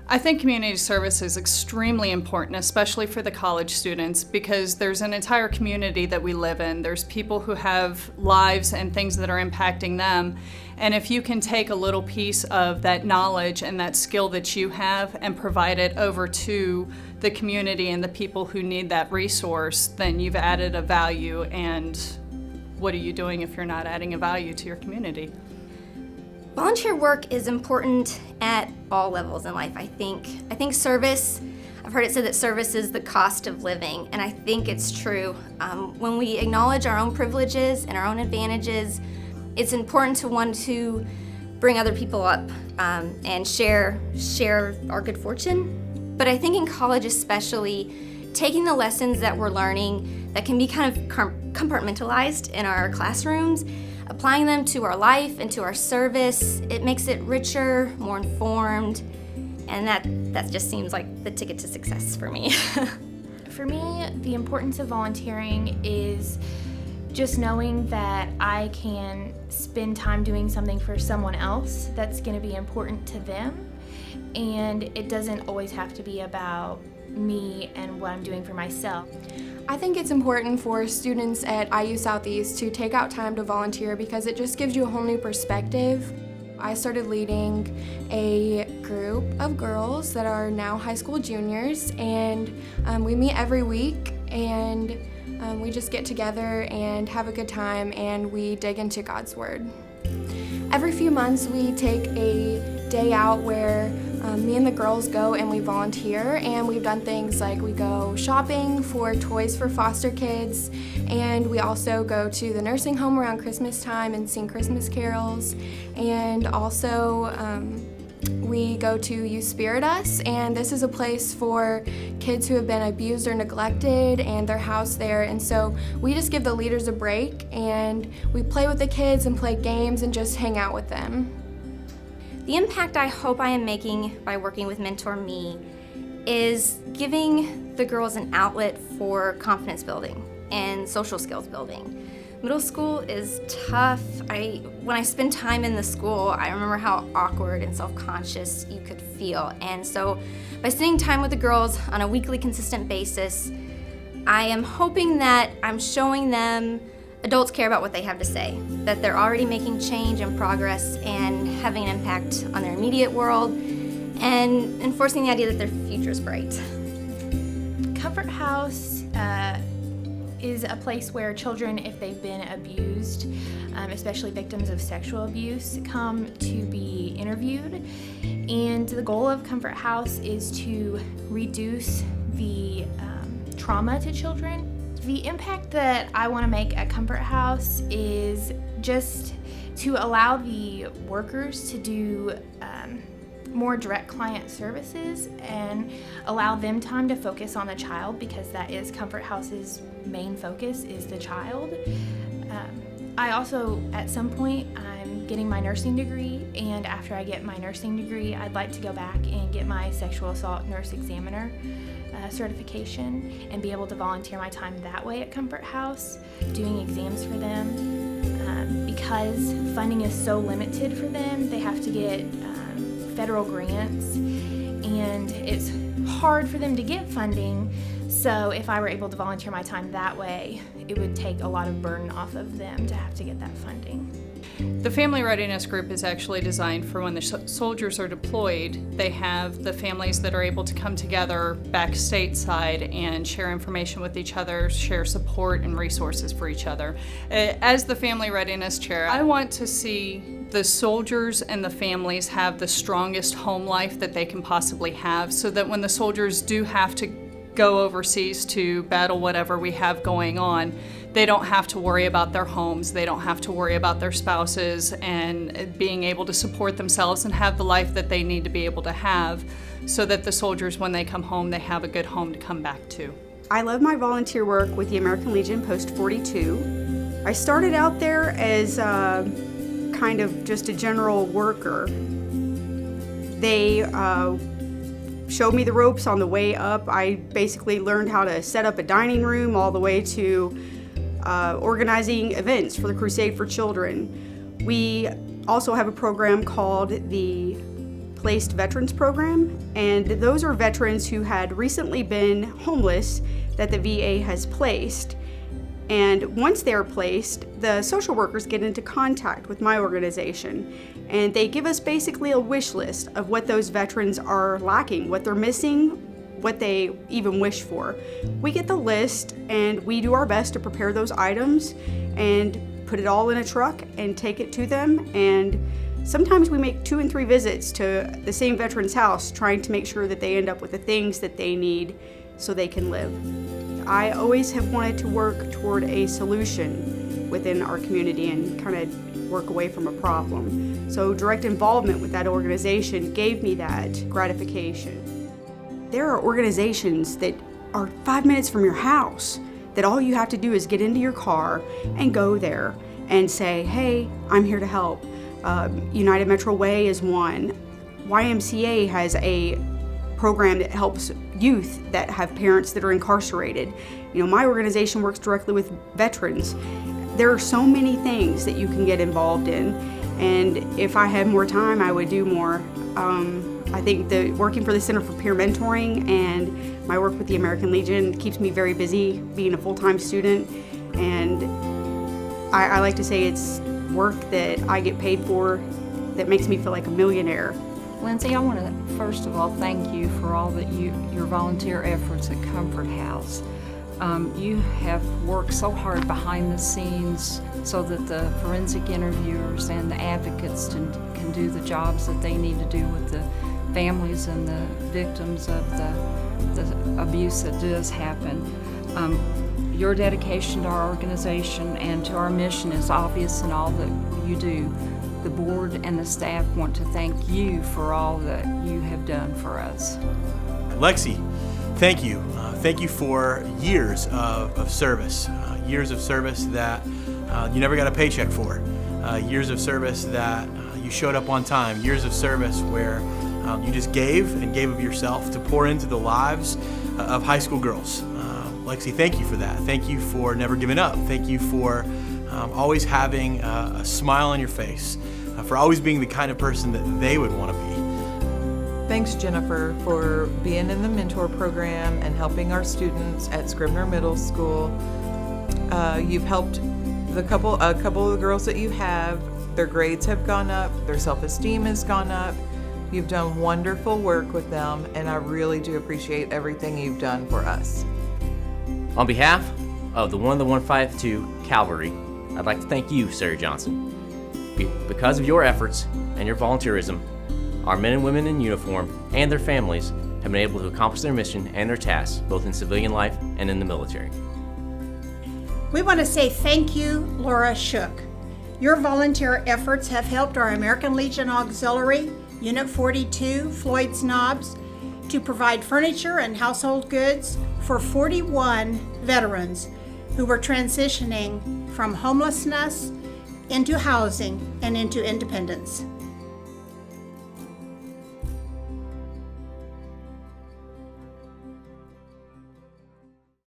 I think community service is extremely important, especially for the college students, because there's an entire community that we live in. There's people who have lives and things that are impacting them. And if you can take a little piece of that knowledge and that skill that you have and provide it over to the community and the people who need that resource, then you've added a value. And what are you doing if you're not adding a value to your community? Volunteer work is important at all levels in life, I think service, I've heard it said that service is the cost of living, and I think it's true. When we acknowledge our own privileges and our own advantages, it's important to want to bring other people up and share our good fortune. But I think in college especially, taking the lessons that we're learning that can be kind of compartmentalized in our classrooms, applying them to our life and to our service, it makes it richer, more informed, and that just seems like the ticket to success for me. For me, the importance of volunteering is just knowing that I can spend time doing something for someone else that's going to be important to them, and it doesn't always have to be about me and what I'm doing for myself. I think it's important for students at IU Southeast to take out time to volunteer because it just gives you a whole new perspective. I started leading a group of girls that are now high school juniors, and we meet every week, and we just get together and have a good time, and we dig into God's Word. Every few months we take a day out where me and the girls go and we volunteer, and we've done things like we go shopping for toys for foster kids, and we also go to the nursing home around Christmas time and sing Christmas carols, and also we go to You Spirit Us, and this is a place for kids who have been abused or neglected and they're housed there, and so we just give the leaders a break and we play with the kids and play games and just hang out with them. The impact I hope I am making by working with Mentor Me is giving the girls an outlet for confidence building and social skills building. Middle school is tough. When I spend time in the school, I remember how awkward and self-conscious you could feel. And so by spending time with the girls on a weekly, consistent basis, I am hoping that I'm showing them adults care about what they have to say, that they're already making change and progress and having an impact on their immediate world, and enforcing the idea that their future is bright. Comfort House is a place where children, if they've been abused, especially victims of sexual abuse, come to be interviewed. And the goal of Comfort House is to reduce the trauma to children. The impact that I want to make at Comfort House is just to allow the workers to do more direct client services and allow them time to focus on the child, because that is Comfort House's main focus, is the child. I also, at some point, I'm getting my nursing degree, and after I get my nursing degree, I'd like to go back and get my sexual assault nurse examiner certification and be able to volunteer my time that way at Comfort House, doing exams for them. Because funding is so limited for them, they have to get federal grants, and it's hard for them to get funding. So if I were able to volunteer my time that way, it would take a lot of burden off of them to have to get that funding. The Family Readiness Group is actually designed for when the soldiers are deployed. They have the families that are able to come together back stateside and share information with each other, share support and resources for each other. As the Family Readiness Chair, I want to see the soldiers and the families have the strongest home life that they can possibly have, so that when the soldiers do have to go overseas to battle whatever we have going on, they don't have to worry about their homes, they don't have to worry about their spouses, and being able to support themselves and have the life that they need to be able to have, so that the soldiers, when they come home, they have a good home to come back to. I love my volunteer work with the American Legion Post 42. I started out there as kind of just a general worker. They showed me the ropes on the way up. I basically learned how to set up a dining room, all the way to organizing events for the Crusade for Children. We also have a program called the placed veterans program, and those are veterans who had recently been homeless that the VA has placed. And once they are placed, the social workers get into contact with my organization, and they give us basically a wish list of what those veterans are lacking, what they're missing, what they even wish for. We get the list, and we do our best to prepare those items and put it all in a truck and take it to them. And sometimes we make 2 and 3 visits to the same veteran's house, trying to make sure that they end up with the things that they need so they can live. I always have wanted to work toward a solution within our community and kind of work away from a problem. So direct involvement with that organization gave me that gratification. There are organizations that are 5 minutes from your house that all you have to do is get into your car and go there and say, hey, I'm here to help. United Metro Way is one. YMCA has a program that helps youth that have parents that are incarcerated. You know, my organization works directly with veterans. There are so many things that you can get involved in, and if I had more time, I would do more. I think that working for the Center for Peer Mentoring and my work with the American Legion keeps me very busy being a full-time student, and I like to say it's work that I get paid for that makes me feel like a millionaire. Lindsey, I want to first of all thank you for all that your volunteer efforts at Comfort House. You have worked so hard behind the scenes so that the forensic interviewers and the advocates can do the jobs that they need to do with the families and the victims of the abuse that does happen. Your dedication to our organization and to our mission is obvious in all that you do. The board and the staff want to thank you for all that you have done for us. Lexi, thank you. Thank you for years of service, years of service that you never got a paycheck for, years of service that you showed up on time, years of service where you just gave of yourself to pour into the lives of high school girls. Lexi, thank you for that. Thank you for never giving up. Thank you for always having a smile on your face, for always being the kind of person that they would want to be. Thanks, Jennifer, for being in the mentor program and helping our students at Scribner Middle School. You've helped a couple of the girls that you have. Their grades have gone up, their self-esteem has gone up. You've done wonderful work with them, and I really do appreciate everything you've done for us. On behalf of the 15152 Cavalry, I'd like to thank you, Sarah Johnson. Because of your efforts and your volunteerism, our men and women in uniform and their families have been able to accomplish their mission and their tasks, both in civilian life and in the military. We want to say thank you, Laura Schook. Your volunteer efforts have helped our American Legion Auxiliary, Unit 42, Floyd's Knobs, to provide furniture and household goods for 41 veterans who were transitioning from homelessness into housing and into independence.